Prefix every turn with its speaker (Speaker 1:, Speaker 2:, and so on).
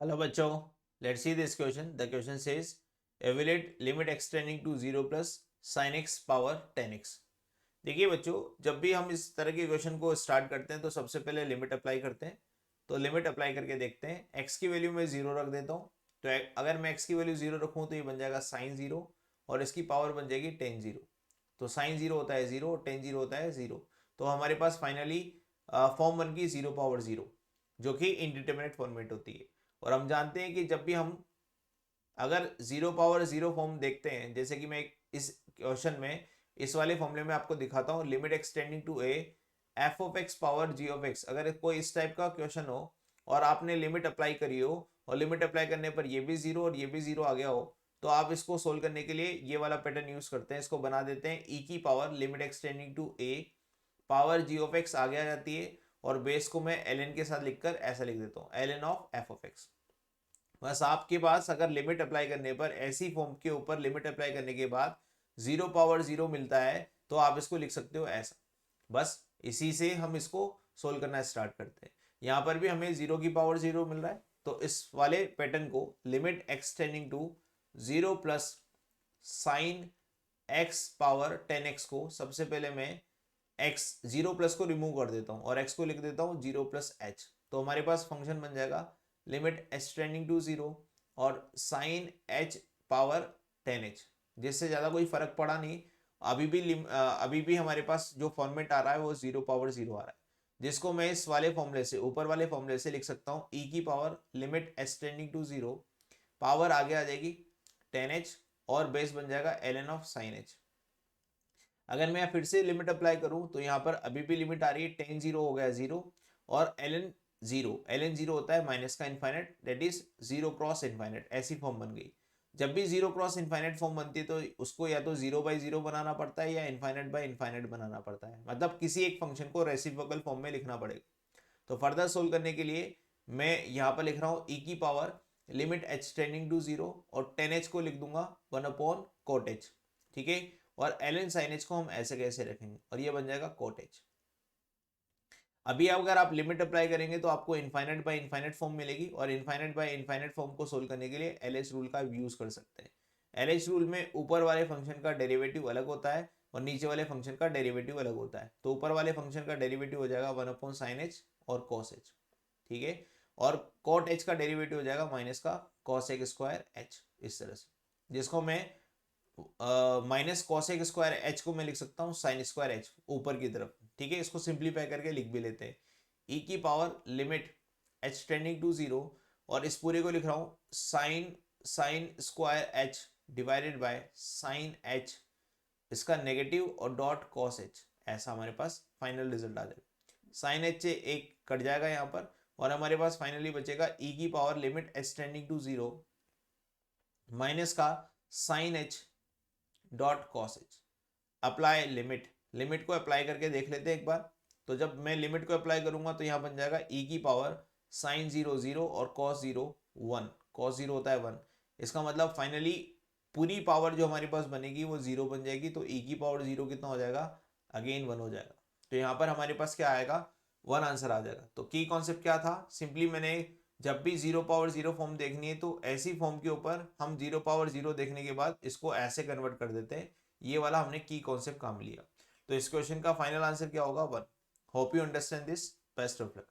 Speaker 1: Hello बच्चों, let's see this question. The question says evaluate limit extending to 0 plus sin x power 10x. देखिए बच्चों, जब भी हम इस तरह के क्वेश्चन को स्टार्ट करते हैं तो सबसे पहले लिमिट अप्लाई करते हैं। तो लिमिट अप्लाई करके देखते हैं। x की वैल्यू मैं 0 रख देता हूँ। तो अगर मैं x की वैल्यू 0 रखूँ तो ये बन जाएगा साइन 0 और इसकी पावर बन जाएगी टेन 0। तो साइन 0 होता है 0 और टेन 0 होता है 0। तो हमारे पास फाइनली फॉर्म बन गई 0 पावर 0, जो कि इनडिटर्मिनेट फॉर्मेट होती है। और हम जानते हैं कि जब भी हम अगर 0 पावर 0 फॉर्म देखते हैं, जैसे कि मैं इस क्वेश्चन में इस वाले फॉर्मूले में आपको दिखाता हूँ, limit x tending to a f of x power g of x. अगर कोई इस टाइप का क्वेश्चन हो और आपने लिमिट अप्लाई करी हो और लिमिट अप्लाई करने पर ये भी 0 और ये भी 0 आ गया हो, तो आप इसको सोल्व करने के लिए ये वाला पैटर्न यूज करते हैं। इसको बना देते हैं ई की power limit x tending to a power g of x आगे आ जाती है, और बेस को मैं एल एन के साथ लिखकर ऐसा लिख देता हूँ, l n of f of x. बस आपके पास अगर लिमिट अप्लाई करने पर ऐसी फॉर्म के ऊपर लिमिट अप्लाई करने के बाद 0 पावर 0 मिलता है, तो आप इसको लिख सकते हो ऐसा। बस इसी से हम इसको सोल्व करना स्टार्ट करते हैं। यहाँ पर भी हमें 0 की पावर 0 मिल रहा है, तो इस वाले पैटर्न को limit x tending to 0 plus sine x power 10x को सबसे पहले मैं x 0 प्लस को रिमूव कर देता हूँ और x को लिख देता हूँ 0 प्लस एच। तो हमारे पास फंक्शन बन जाएगा लिमिट एक्सटेंडिंग टू 0 और साइन h पावर 10h, जिससे ज़्यादा कोई फर्क पड़ा नहीं। अभी भी हमारे पास जो फॉर्मेट आ रहा है वो 0 पावर 0 आ रहा है, जिसको मैं इस वाले फॉर्मूले से, ऊपर वाले फॉर्मूले से लिख सकता हूँ e की power limit x tending to 0, power आगे आ जाएगी 10h और बेस बन जाएगा ln ऑफ साइन h। अगर मैं फिर से लिमिट अप्लाई करूं तो यहाँ पर अभी भी लिमिट आ रही है, टेन 0 हो गया 0 और एल एन जीरो होता है माइनस का infinite, that is 0 cross infinite. ऐसी फॉर्म बन गई। जब भी 0 क्रॉस इन्फाइनेट फॉर्म बनती है तो उसको या तो 0 बाई 0 बनाना पड़ता है या इन्फाइनेट बाई इन्फाइनेट बनाना पड़ता है, मतलब किसी एक फंक्शन को रेसिप्रोकल फॉर्म में लिखना पड़ेगा। तो फर्दर सोल्व करने के लिए मैं यहाँ पर लिख रहा हूँ ई की पावर लिमिट एक्सटेंडिंग टू 0 और 10h को लिख दूंगा 1 अपॉन कोट h। ठीक है, और एल साइन एच को हम ऐसे कैसे रखेंगे और ये बन जाएगा कोट एच। अभी अगर आप लिमिट अप्लाई करेंगे तो आपको इनफाइनाइट बाय इनफाइनाइट फॉर्म मिलेगी, और इनफाइनाइट बाय इनफाइनाइट फॉर्म को सोल्व करने के लिए एलएच रूल का यूज कर सकते हैं। एलएच रूल में ऊपर वाले फंक्शन का डेरिवेटिव अलग होता है और नीचे वाले फंक्शन का डेरिवेटिव अलग होता है। तो ऊपर वाले फंक्शन का डेरिवेटिव हो जाएगा 1 अपॉन साइन एच और कॉस एच। ठीक है, और कॉट एच का डेरिवेटिव हो जाएगा माइनस का कॉस एक स्क्वायर एच, इस तरह से, जिसको मैं माइनस कॉसेक स्क्वायर एच को मैं लिख सकता हूँ साइन स्क्वायर एच ऊपर की तरफ। ठीक है, इसको सिंप्लीफाई करके लिख भी लेते हैं, ई की power limit h tending to 0, और इस पूरे को लिख रहा हूँ sine sine square h divided by sine h, इसका नेगेटिव और डॉट कॉस एच। ऐसा हमारे पास फाइनल रिजल्ट आ जाएगा। साइन एच से एक कट जाएगा यहाँ पर, और हमारे पास फाइनली बचेगा ई की power limit h tending to 0 minus का sine h dot cos h. Apply limit, limit को अप्लाई करके देख लेते हैं एक बार। तो जब मैं लिमिट को अप्लाई करूंगा तो यहाँ बन जाएगा ई की पावर साइन 0 0 और कॉस 0 1। कॉस 0 होता है 1, इसका मतलब फाइनली पूरी पावर जो हमारे पास बनेगी वो 0 बन जाएगी। तो ई की पावर 0 कितना हो जाएगा, अगेन 1 हो जाएगा। तो यहाँ पर हमारे पास क्या आएगा, 1 आंसर आ जाएगा। तो की कॉन्सेप्ट क्या था, सिंपली मैंने जब भी 0 पावर 0 फॉर्म देखनी है तो ऐसी फॉर्म के ऊपर हम 0 पावर 0 देखने के बाद इसको ऐसे कन्वर्ट कर देते हैं। ये वाला हमने की कॉन्सेप्ट काम लिया। तो इस क्वेश्चन का फाइनल आंसर क्या होगा, 1। Hope you understand this. Best of luck.